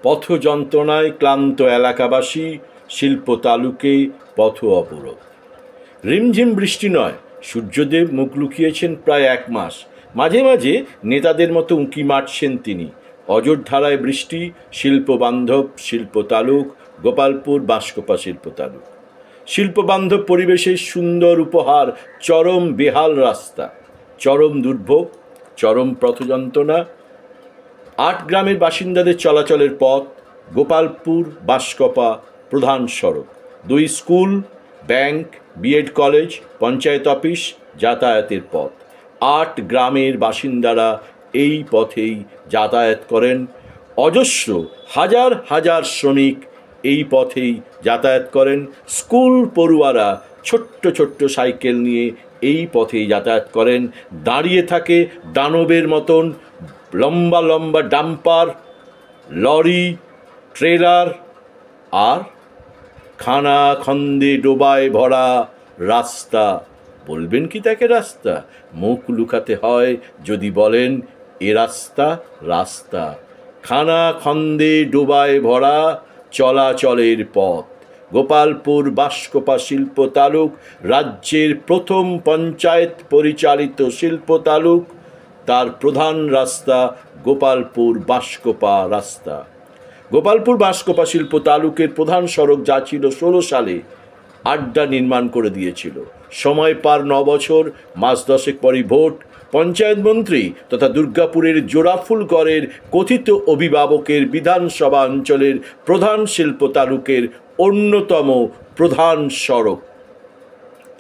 পথযন্ত্রণায় ক্লান্ত এলাকাবাসী, শিল্প তালুকে পথ অবরোধ। রিমঝিম বৃষ্টি নয়, সূর্যদেব মুখ লুকিয়েছেন প্রায় 1 মাস। মাঝে মাঝে নেতাদের মতো উঁকি মারছেন তিনি। অযোধ্যারায় বৃষ্টি, শিল্পবান্ধব শিল্প তালুক, গোপালপুর বাঁশকোপা শিল্প তালুক। শিল্পবান্ধব পরিবেশের সুন্দর উপহার চরম বেহাল রাস্তা, চরম দুর্ভোগ, চরম পথযন্ত্রণা। 8 গ্রামের বাসিন্দাদের চলাচলের পথ গোপালপুর বাঁশকোপা প্রধান সড়ক। 2 school, bank, BEd college, panchayat office, যাতায়াতের পথ। 8 গ্রামের বাসিন্দারা এই পথেই যাতায়াত করেন। অজস্র হাজার হাজার শ্রমিক এই পথেই যাতায়াত করেন। স্কুল পড়ুয়ারা ছোট্ট ছোট্ট সাইকেল নিয়ে এই পথেই যাতায়াত করেন। দাঁড়িয়ে থাকে দানবের মতন লম্বা লম্বা ডাম্পার, লরি, ট্রেলার, আর খানা খন্দে ডোবায় ভরা রাস্তা। বলবেন কি তাকে রাস্তা? মুখ লুকাতে হয় যদি বলেন এ রাস্তা রাস্তা। খানা খন্দে ডোবায় ভরা চলাচলের পথ। গোপালপুর বাঁশকোপা শিল্প তালুক রাজ্যের প্রথম পঞ্চায়েত পরিচালিত শিল্প তালুক। তার প্রধান রাস্তা গোপালপুর বাঁশকোপা রাস্তা। গোপালপুর বাঁশকোপা শিল্প তালুকের প্রধান সড়ক যা ছিল 16 সালে আড্ডা নির্মাণ করে দিয়েছিল। সময় পার 9 বছর, মাস 10 পরই ভোট। পঞ্চায়েত মন্ত্রী তথা দুর্গাপুরের জোড়াফুলগড়ের কথিত অভিভাবকের বিধানসভা অঞ্চলের প্রধান শিল্প তালুকের অন্যতম প্রধান সড়ক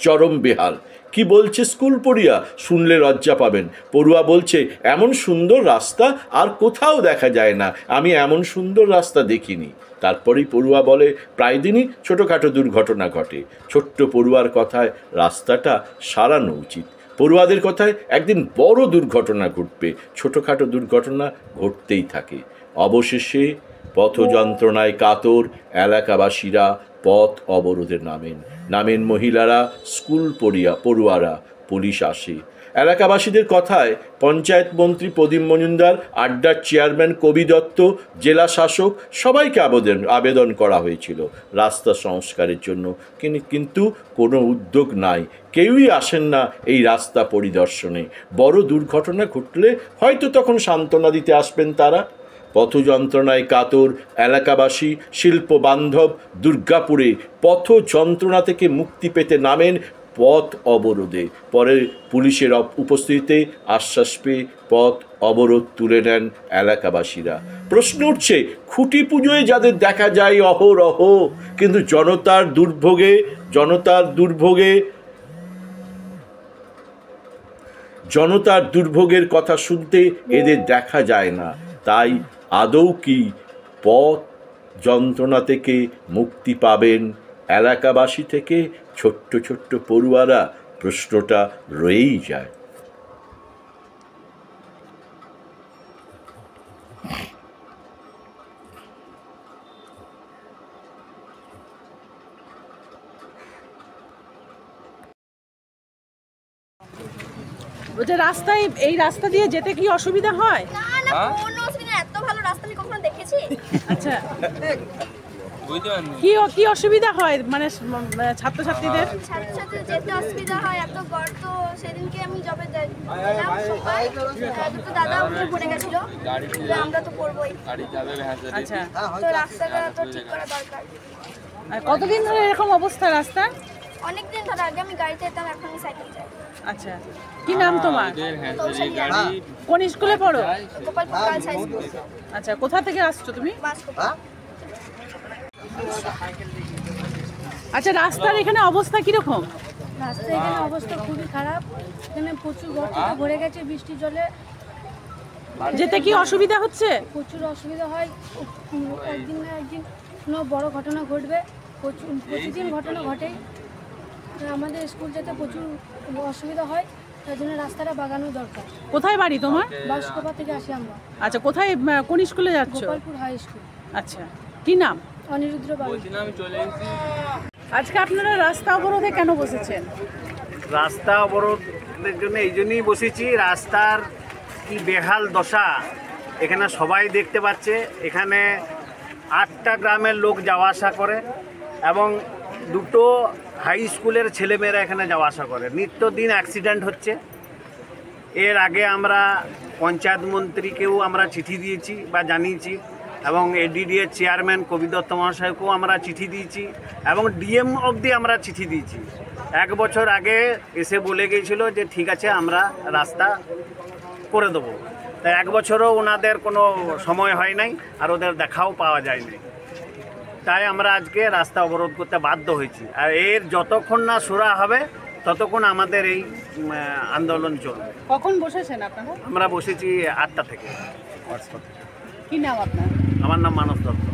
চরম বেহাল। কি বলছে স্কুল পড়িয়া? শুনলে লজ্জা পাবেন। পড়ুয়া বলছে, এমন সুন্দর রাস্তা আর কোথাও দেখা যায় না, আমি এমন সুন্দর রাস্তা দেখিনি। তারপরেই পড়ুয়া বলে, প্রায় দিনই ছোটোখাটো দুর্ঘটনা ঘটে। ছোট্ট পড়ুয়ার কথায় রাস্তাটা সারানো উচিত। পড়ুয়াদের কথায় একদিন বড় দুর্ঘটনা ঘটবে। ছোটোখাটো দুর্ঘটনা ঘটতেই থাকে। অবশেষে পথযন্ত্রণায় কাতর এলাকাবাসীরা পথ অবরোধে নামেন মহিলারা, স্কুল পড়ুয়ারা। পুলিশ আসে। এলাকাবাসীদের কথায় পঞ্চায়েত মন্ত্রী প্রদীপ মজুমদার, আড্ডার চেয়ারম্যান কবি দত্ত, জেলা শাসক সবাইকে আবেদন করা হয়েছিল রাস্তা সংস্কারের জন্য, কিন্তু কোনো উদ্যোগ নাই। কেউই আসেন না এই রাস্তা পরিদর্শনে। বড় দুর্ঘটনা ঘটলে হয়তো তখন সান্ত্বনা দিতে আসবেন তারা। পথযন্ত্রণায় কাতর এলাকাবাসী, শিল্প বান্ধব দুর্গাপুরে পথ যন্ত্রণা থেকে মুক্তি পেতে নামেন পথ অবরোধে। পরে পুলিশের উপস্থিতিতে আশ্বাস পেয়ে পথ অবরোধ তুলে নেন এলাকাবাসীরা। প্রশ্ন উঠছে, খুঁটি পুজোয় যাদের দেখা যায় অহরহ, কিন্তু জনতার দুর্ভোগের কথা শুনতে এদের দেখা যায় না। তাই আদৌ কি পথ যন্ত্রণা থেকে মুক্তি পাবেন এলাকাবাসী থেকে ছোট্ট ছোট্ট পড়ুয়ারা? প্রশ্নটা রয়েই যায়। রাস্তায় এই রাস্তা দিয়ে যেতে কি অসুবিধা হয়? না না, কোনো অসুবিধা নেই। এত ভালো রাস্তা আমি কখনো দেখেছি? আচ্ছা, কি অসুবিধা হয় মানে ছাত্রছাত্রীদের? ছাত্রছাত্রীদের যেতে অসুবিধা হয়, এত গর্ত। সেদিনকে আমি জবে দুটো দাদা উঠে পড়ে গেছিল, আমরা তো পড়বই। আচ্ছা, তো রাস্তাটা তো ঠিক করা দরকার। কতদিন ধরে এরকম অবস্থা রাস্তা? অনেকদিন ধরে। আগে আমি গাড়িতে যেতাম, এখন আমি সাইকেল চাই। আচ্ছা, কি নাম তোমার? কোন স্কুলে পড়ো? Gopalpur girls high school. আচ্ছা, কোথা থেকে আসছো তুমি? বাঁশকোপা। আচ্ছা, রাস্তার এখানে অবস্থা কিরকম? রাস্তার এখানে অবস্থা খুবই খারাপ। এখানে প্রচুর গর্ত ভরে গেছে বৃষ্টির জলে। যেতে কি অসুবিধা হচ্ছে? প্রচুর অসুবিধা হয়। একদিন না একদিন কোনো বড় ঘটনা ঘটবে। প্রতিদিন ঘটনা ঘটেই। আমাদের স্কুল যেতে প্রচুর অসুবিধা হয়, তার জন্য রাস্তাটা বাগানো দরকার। কোথায় বাড়ি তোমার? বাঁশকোপা থেকে আসি আমরা। আচ্ছা, কোথায় কোন স্কুলে যাচ্ছ? Gopalpur high school. আচ্ছা, কি নাম? অনিরুদ্র বাবু। আজকে আপনারা রাস্তা অবরোধে কেন বসেছেন? রাস্তা অবরোধের জন্য এই জন্যই বসেছি, রাস্তার কি বেহাল দশা এখানে সবাই দেখতে পাচ্ছে, এখানে 8টা গ্রামের লোক যাওয়া আসা করে এবং 2টো হাই স্কুলের ছেলেমেয়েরা এখানে যাওয়া আসা করে। নিত্যদিন অ্যাক্সিডেন্ট হচ্ছে। এর আগে আমরা পঞ্চায়েত মন্ত্রীকেও আমরা চিঠি দিয়েছি বা জানিয়েছি এবং এডিডিএ চেয়ারম্যান কবি দত্ত মহাশয়কেও আমরা চিঠি দিয়েছি এবং ডিএম অবধি আমরা চিঠি দিয়েছি। 1 বছর আগে এসে বলে গিয়েছিল যে ঠিক আছে আমরা রাস্তা করে দেবো, তাই 1 বছরও ওনাদের কোনো সময় হয় নাই আর ওদের দেখাও পাওয়া যায়নি। তাই আমরা আজকে রাস্তা অবরোধ করতে বাধ্য হয়েছি। আর এর যতক্ষণ না সুরা হবে ততক্ষণ আমাদের এই আন্দোলন চলবে। কখন বসেছেন আপনারা? আমরা বসেছি 8টা থেকে। কি নাম আপনার? আমার নাম মানস দত্ত।